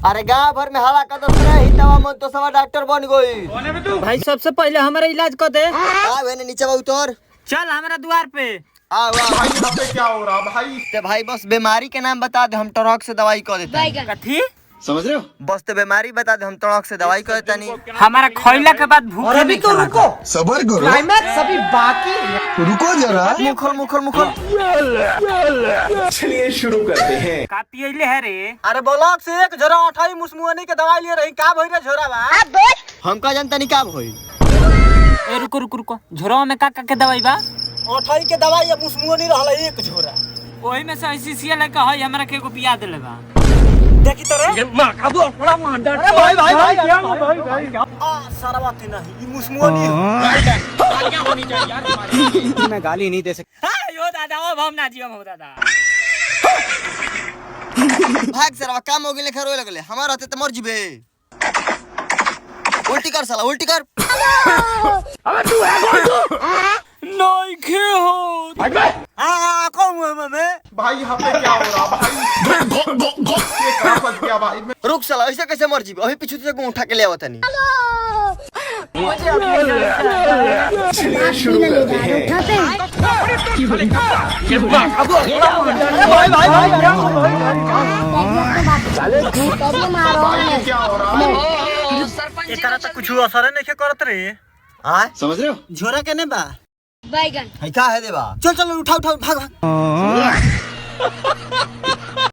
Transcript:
अरे गाँव भर में हवा का दस रहे हितवा मन तो सब डॉक्टर बन गई। भाई सबसे पहले हमारा इलाज कर दे। नीचे उतर चल हमारा द्वार पे। भाई यहाँ पे क्या हो रहा भाई? ते भाई बस बीमारी के नाम बता दे, हम टोरक से दवाई कर देते हैं। कथी समझ रहे हो? बस तो बीमारी बता दे, हम टोरक से दवाई कर देते नहीं। हमारा खइला के बाद भूखे नहीं तो रुको, सबर करो, क्लाइमैक्स अभी बाकी। रुको जरा। मुखर मुखर मुखर। चलिए शुरू करते हैं। का पियले है रे? अरे ब्लॉक से एक झोरा अठाई मुसमुआनी के दवाई लिए रही, का भई रे झोरा बा? हमका जानता नहीं का भई। ए रुको रुको रुको, झोरा में का के दवाई बा? अठाई के दवाई या मुसमुआनी रहला एक झोरा। ओही में से सीसीएल लेके हई हमरा के एगो पिया देले बा। देखी तो रे अरे भाई भाई भाई सारा बात ही नहीं, ये मुसमुआनी होनी चाहिए यार। मैं गाली नहीं दे सकता। यो दादा ओ भावना जियो मो दादा। भाग सारा काम हो गेले, खरोए लगले हमार रहते त मर जिबे। उल्टी कर साला, उल्टी कर। अबे तू है कौन तू? नहीं खे हो। कौन हुआ मैं? भाई यहाँ पे क्या हो रहा भाई? ये कहाँ फंस गया भाई? रुक साला, ऐसे कैसे मर जिबे? अभी पीछे से उठा के ले आवत नहीं। चलिए शुरू करते हैं। भाई भाई भाई भाई क्या हो रहा है? एकरा त कुछ असर नहीं करत रे। हां समझ रहे हो? झोरा केने बा? बैगन है का है देबा? चल चल उठा उठा भाग भाग।